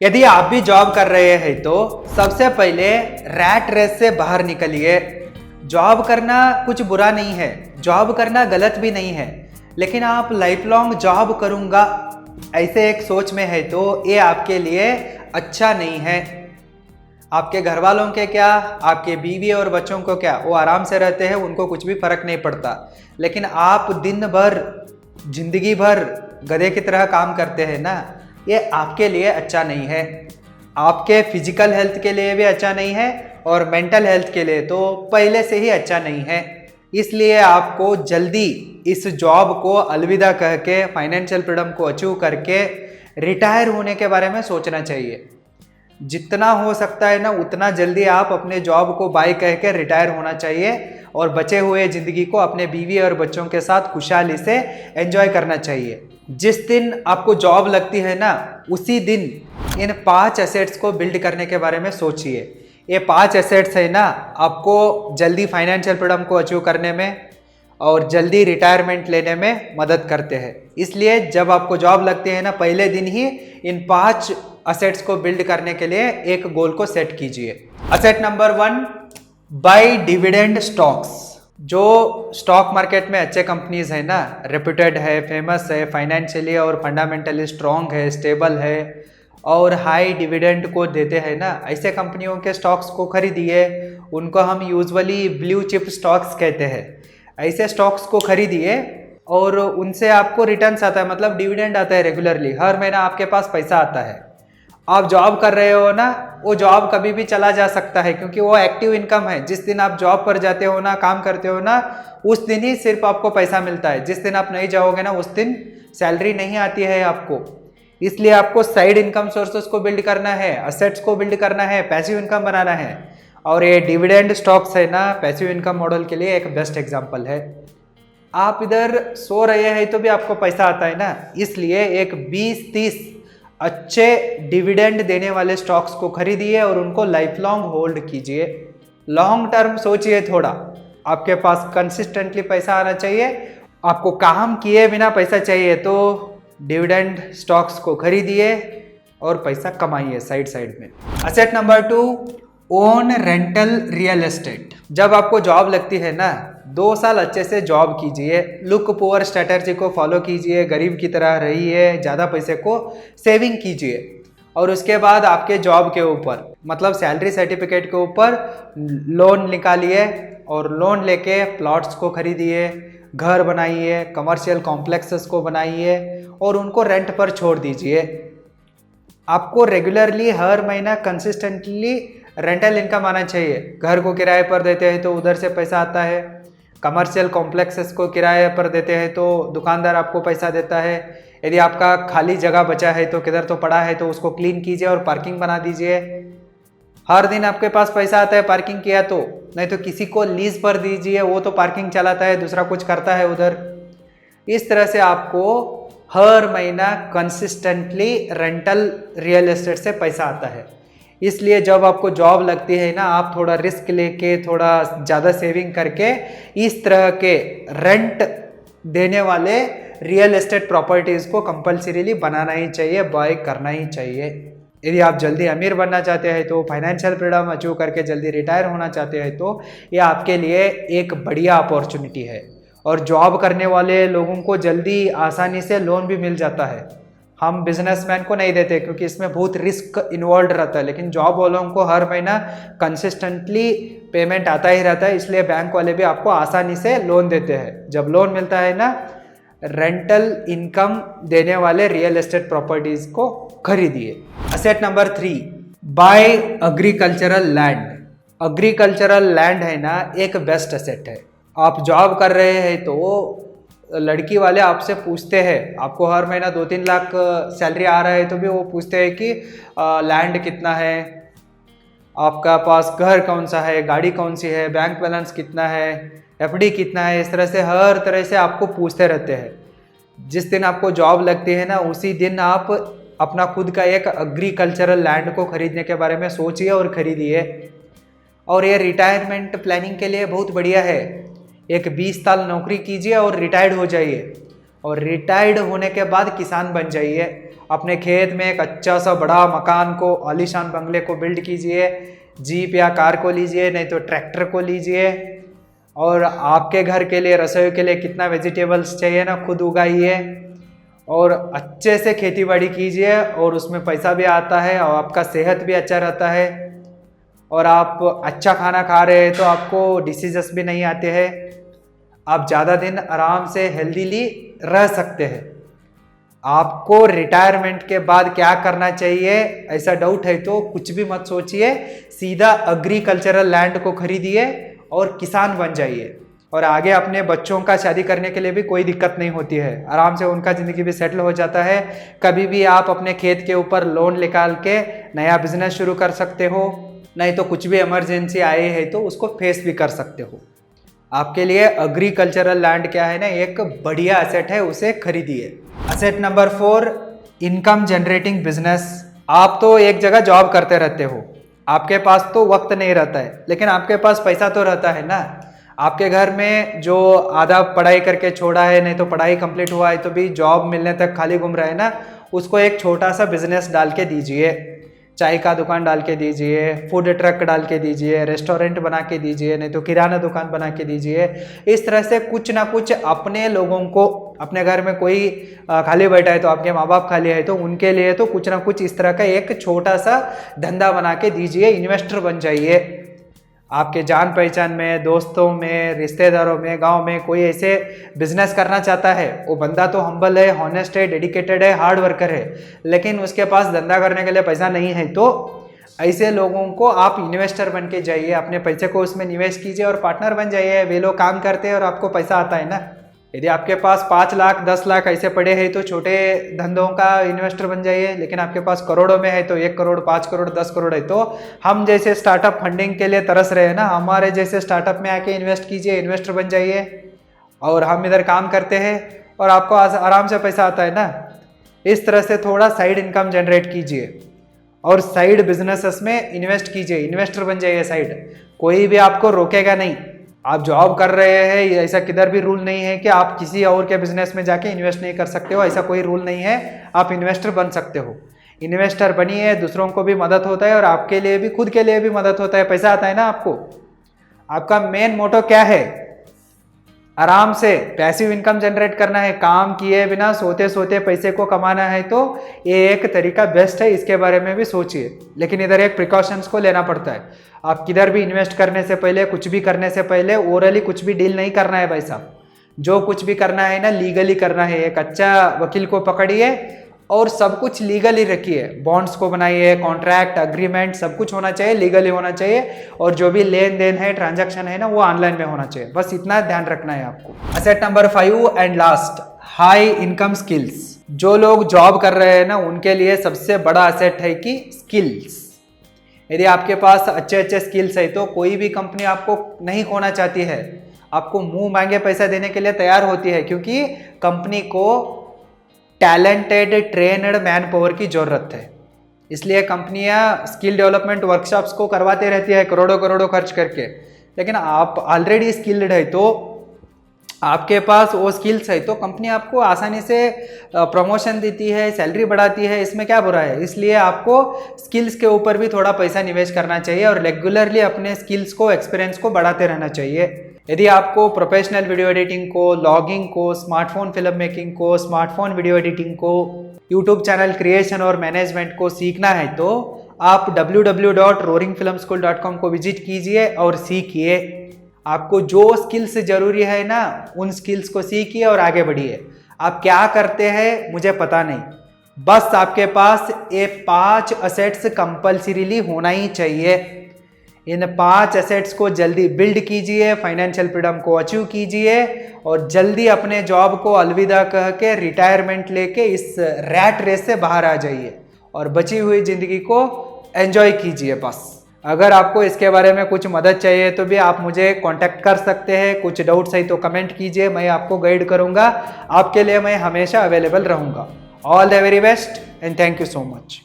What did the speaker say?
यदि आप भी जॉब कर रहे हैं तो सबसे पहले रैट रेस से बाहर निकलिए। जॉब करना कुछ बुरा नहीं है, जॉब करना गलत भी नहीं है, लेकिन आप लाइफ लॉन्ग जॉब करूंगा ऐसे एक सोच में है तो ये आपके लिए अच्छा नहीं है। आपके घर वालों के क्या, आपके बीवी और बच्चों को क्या, वो आराम से रहते हैं, उनको कुछ भी फर्क नहीं पड़ता। लेकिन आप दिन भर जिंदगी भर गधे की तरह काम करते हैं ना, ये आपके लिए अच्छा नहीं है। आपके फिजिकल हेल्थ के लिए भी अच्छा नहीं है और मेंटल हेल्थ के लिए तो पहले से ही अच्छा नहीं है। इसलिए आपको जल्दी इस जॉब को अलविदा कह के फाइनेंशियल फ्रीडम को अचीव करके रिटायर होने के बारे में सोचना चाहिए। जितना हो सकता है ना उतना जल्दी आप अपने जॉब को बाय कह के रिटायर होना चाहिए और बचे हुए ज़िंदगी को अपने बीवी और बच्चों के साथ खुशहाली से एंजॉय करना चाहिए। जिस दिन आपको जॉब लगती है ना उसी दिन इन 5 एसेट्स को बिल्ड करने के बारे में सोचिए। ये 5 एसेट्स है ना आपको जल्दी फाइनेंशियल फ्रीडम को अचीव करने में और जल्दी रिटायरमेंट लेने में मदद करते हैं। इसलिए जब आपको जॉब लगती है ना पहले दिन ही इन 5 असेट्स को बिल्ड करने के लिए एक गोल को सेट कीजिए। Asset number 1, buy dividend stocks. जो स्टॉक मार्केट में अच्छे कंपनीज है ना, रेप्यूटेड है, फेमस है, फाइनेंशियली और फंडामेंटली स्ट्रॉन्ग है, स्टेबल है और हाई डिविडेंड को देते हैं ना, ऐसे कंपनियों के स्टॉक्स को खरीदिए। उनको हम यूजुअली ब्लू चिप स्टॉक्स कहते हैं। ऐसे स्टॉक्स को खरीदिए और उनसे आपको रिटर्न्स आता है, मतलब डिविडेंड आता है रेगुलरली, हर महीना आपके पास पैसा आता है। आप जॉब कर रहे हो ना, वो जॉब कभी भी चला जा सकता है क्योंकि वो एक्टिव इनकम है। जिस दिन आप जॉब पर जाते हो ना, काम करते हो ना, उस दिन ही सिर्फ आपको पैसा मिलता है। जिस दिन आप नहीं जाओगे ना उस दिन सैलरी नहीं आती है आपको। इसलिए आपको साइड इनकम सोर्सेस को बिल्ड करना है, असेट्स को बिल्ड करना है, पैसिव इनकम बनाना है। और ये डिविडेंड स्टॉक्स है ना पैसिव इनकम मॉडल के लिए एक बेस्ट एग्जांपल है। आप इधर सो रहे हैं तो भी आपको पैसा आता है ना, इसलिए एक 20-30 अच्छे डिविडेंड देने वाले स्टॉक्स को खरीदिए और उनको लाइफ लॉन्ग होल्ड कीजिए। लॉन्ग टर्म सोचिए थोड़ा। आपके पास कंसिस्टेंटली पैसा आना चाहिए, आपको काम किए बिना पैसा चाहिए तो डिविडेंड स्टॉक्स को खरीदिए और पैसा कमाइए साइड में। Asset number 2, own rental real estate. जब आपको जॉब लगती है ना 2 साल अच्छे से जॉब कीजिए, लुक पुअर स्ट्रेटजी को फॉलो कीजिए, गरीब की तरह रहिए, ज़्यादा पैसे को सेविंग कीजिए और उसके बाद आपके जॉब के ऊपर मतलब सैलरी सर्टिफिकेट के ऊपर लोन निकालिए और लोन लेके प्लॉट्स को खरीदिए, घर बनाइए, कमर्शियल कॉम्प्लेक्सेस को बनाइए और उनको रेंट पर छोड़ दीजिए। आपको रेगुलरली हर महीना कंसिस्टेंटली रेंटल इनकम आना चाहिए। घर को किराए पर देते हैं तो उधर से पैसा आता है, कमर्शियल कॉम्प्लेक्सेस को किराए पर देते हैं तो दुकानदार आपको पैसा देता है। यदि आपका खाली जगह बचा है तो किधर तो पड़ा है तो उसको क्लीन कीजिए और पार्किंग बना दीजिए। हर दिन आपके पास पैसा आता है पार्किंग किया तो, नहीं तो किसी को लीज पर दीजिए, वो तो पार्किंग चलाता है, दूसरा कुछ करता है उधर। इस तरह से आपको हर महीना कंसिस्टेंटली रेंटल रियल एस्टेट से पैसा आता है। इसलिए जब आपको जॉब लगती है ना आप थोड़ा रिस्क लेके, थोड़ा ज़्यादा सेविंग करके इस तरह के रेंट देने वाले रियल एस्टेट प्रॉपर्टीज़ को कंपल्सरीली बनाना ही चाहिए, बाय करना ही चाहिए। यदि आप जल्दी अमीर बनना चाहते हैं तो फाइनेंशियल फ्रीडम अचीव करके जल्दी रिटायर होना चाहते हैं तो ये आपके लिए एक बढ़िया अपॉर्चुनिटी है। और जॉब करने वाले लोगों को जल्दी आसानी से लोन भी मिल जाता है। हम बिजनेसमैन को नहीं देते क्योंकि इसमें बहुत रिस्क इन्वॉल्व रहता है, लेकिन जॉब वालों को हर महीना कंसिस्टेंटली पेमेंट आता ही रहता है, इसलिए बैंक वाले भी आपको आसानी से लोन देते हैं। जब लोन मिलता है ना, रेंटल इनकम देने वाले रियल एस्टेट प्रॉपर्टीज को खरीदिए। Asset number 3, buy agricultural land. Agricultural land है ना एक बेस्ट असेट है। आप जॉब कर रहे हैं तो लड़की वाले आपसे पूछते हैं, आपको हर महीना 2-3 लाख सैलरी आ रहा है तो भी वो पूछते हैं कि लैंड कितना है, आपका पास घर कौन सा है, गाड़ी कौन सी है, बैंक बैलेंस कितना है, एफडी कितना है। इस तरह से हर तरह से आपको पूछते रहते हैं। जिस दिन आपको जॉब लगती है ना उसी दिन आप अपना खुद का एक एग्रीकल्चरल लैंड को खरीदने के बारे में सोचिए और खरीदिए। और ये रिटायरमेंट प्लानिंग के लिए बहुत बढ़िया है। एक 20 साल नौकरी कीजिए और रिटायर्ड हो जाइए। और रिटायर्ड होने के बाद किसान बन जाइए। अपने खेत में एक अच्छा सा बड़ा मकान को, आलीशान बंगले को बिल्ड कीजिए, जीप या कार को लीजिए, नहीं तो ट्रैक्टर को लीजिए, और आपके घर के लिए, रसोई के लिए कितना वेजिटेबल्स चाहिए ना, खुद उगाइए और अच्छे से खेती बाड़ी कीजिए, और उसमें पैसा भी आता है और आपका सेहत भी अच्छा रहता है, और आप अच्छा खाना खा रहे हैं तो आपको डिसीजेस भी नहीं आते हैं। आप ज़्यादा दिन आराम से हेल्दीली रह सकते हैं। आपको रिटायरमेंट के बाद क्या करना चाहिए, ऐसा डाउट है तो कुछ भी मत सोचिए, सीधा एग्रीकल्चरल लैंड को खरीदिए और किसान बन जाइए। और आगे अपने बच्चों का शादी करने के लिए भी कोई दिक्कत नहीं होती है, आराम से उनका ज़िंदगी भी सेटल हो जाता है। कभी भी आप अपने खेत के ऊपर लोन निकाल के नया बिजनेस शुरू कर सकते हो, नहीं तो कुछ भी इमरजेंसी आए है तो उसको फेस भी कर सकते हो। आपके लिए एग्रीकल्चरल लैंड क्या है ना, एक बढ़िया एसेट है, उसे खरीदिए। Asset number 4, income generating business. आप तो एक जगह जॉब करते रहते हो, आपके पास तो वक्त नहीं रहता है, लेकिन आपके पास पैसा तो रहता है ना। आपके घर में जो आधा पढ़ाई करके छोड़ा है, नहीं तो पढ़ाई कंप्लीट हुआ है तो भी जॉब मिलने तक खाली घूम रहा है ना, उसको एक छोटा सा बिजनेस डाल के दीजिए। चाय का दुकान डाल के दीजिए, फूड ट्रक डाल के दीजिए, रेस्टोरेंट बना के दीजिए, नहीं तो किराना दुकान बना के दीजिए। इस तरह से कुछ ना कुछ अपने लोगों को, अपने घर में कोई खाली बैठा है तो आपके माँ बाप खाली है तो उनके लिए तो कुछ ना कुछ इस तरह का एक छोटा सा धंधा बना के दीजिए, इन्वेस्टर बन जाइए। आपके जान पहचान में, दोस्तों में, रिश्तेदारों में, गांव में कोई ऐसे बिजनेस करना चाहता है, वो बंदा तो हम्बल है, हॉनेस्ट है, डेडिकेटेड है, हार्ड वर्कर है, लेकिन उसके पास धंधा करने के लिए पैसा नहीं है, तो ऐसे लोगों को आप इन्वेस्टर बन के जाइए, अपने पैसे को उसमें निवेश कीजिए और पार्टनर बन जाइए। वे लोग काम करते हैं और आपको पैसा आता है ना। यदि आपके पास 5 लाख 10 लाख ऐसे पड़े हैं तो छोटे धंधों का इन्वेस्टर बन जाइए, लेकिन आपके पास करोड़ों में है तो 1 करोड़ 5 करोड़ 10 करोड़ है तो हम जैसे स्टार्टअप फंडिंग के लिए तरस रहे हैं ना, हमारे जैसे स्टार्टअप में आके इन्वेस्ट कीजिए, इन्वेस्टर बन जाइए, और हम इधर काम करते हैं और आपको आराम से पैसा आता है ना। इस तरह से थोड़ा साइड इनकम जनरेट कीजिए और साइड बिजनेसेस में इन्वेस्ट कीजिए, इन्वेस्टर बन जाइए साइड। कोई भी आपको रोकेगा नहीं। आप जॉब कर रहे हैं, ऐसा किधर भी रूल नहीं है कि आप किसी और के बिजनेस में जाके इन्वेस्ट नहीं कर सकते हो, ऐसा कोई रूल नहीं है। आप इन्वेस्टर बन सकते हो, इन्वेस्टर बनिए, दूसरों को भी मदद होता है और आपके लिए भी, खुद के लिए भी मदद होता है, पैसा आता है ना आपको। आपका मेन मोटो क्या है? आराम से पैसिव इनकम जनरेट करना है, काम किए बिना सोते सोते पैसे को कमाना है, तो ये एक तरीका बेस्ट है, इसके बारे में भी सोचिए। लेकिन इधर एक प्रिकॉशंस को लेना पड़ता है। आप किधर भी इन्वेस्ट करने से पहले, कुछ भी करने से पहले ओरली कुछ भी डील नहीं करना है भाई साहब। जो कुछ भी करना है ना, लीगली करना है। एक अच्छा वकील को पकड़िए और सब कुछ लीगली रखिए, बॉन्ड्स को बनाइए, कॉन्ट्रैक्ट अग्रीमेंट सब कुछ होना चाहिए, लीगली होना चाहिए, और जो भी लेन देन है, ट्रांजैक्शन है ना, वो ऑनलाइन में होना चाहिए। बस इतना ध्यान रखना है आपको। Asset number 5 and last, high income skills. जो लोग जॉब कर रहे हैं ना, उनके लिए सबसे बड़ा एसेट है कि स्किल्स। यदि आपके पास अच्छे अच्छे स्किल्स है तो कोई भी कंपनी आपको नहीं खोना चाहती है, आपको मुंह मांगे पैसा देने के लिए तैयार होती है, क्योंकि कंपनी को टैलेंटेड ट्रेनड मैन पावर की जरूरत है। इसलिए कंपनियां स्किल डेवलपमेंट वर्कशॉप्स को करवाते रहती है करोड़ों करोड़ों खर्च करके। लेकिन आप ऑलरेडी स्किल्ड है तो आपके पास वो स्किल्स है तो कंपनी आपको आसानी से प्रमोशन देती है, सैलरी बढ़ाती है, इसमें क्या बुरा है। इसलिए आपको स्किल्स के ऊपर भी थोड़ा पैसा निवेश करना चाहिए और रेगुलरली अपने स्किल्स को, एक्सपीरियंस को बढ़ाते रहना चाहिए। यदि आपको प्रोफेशनल वीडियो एडिटिंग को, लॉगिंग को, स्मार्टफोन फिल्म मेकिंग को, स्मार्टफोन वीडियो एडिटिंग को, यूट्यूब चैनल क्रिएशन और मैनेजमेंट को सीखना है तो आप www.roaringfilmschool.com को विजिट कीजिए और सीखिए। आपको जो स्किल्स जरूरी है ना, उन स्किल्स को सीखिए और आगे बढ़िए। आप क्या करते हैं मुझे पता नहीं, बस आपके पास ये 5 असेट्स कंपल्सरीली होना ही चाहिए। इन 5 एसेट्स को जल्दी बिल्ड कीजिए, फाइनेंशियल फ्रीडम को अचीव कीजिए और जल्दी अपने जॉब को अलविदा कह के रिटायरमेंट लेके इस रैट रेस से बाहर आ जाइए और बची हुई जिंदगी को एंजॉय कीजिए बस। अगर आपको इसके बारे में कुछ मदद चाहिए तो भी आप मुझे कांटेक्ट कर सकते हैं। कुछ डाउट्स है तो कमेंट कीजिए, मैं आपको गाइड करूंगा। आपके लिए मैं हमेशा अवेलेबल रहूंगा। All the very best and thank you so much.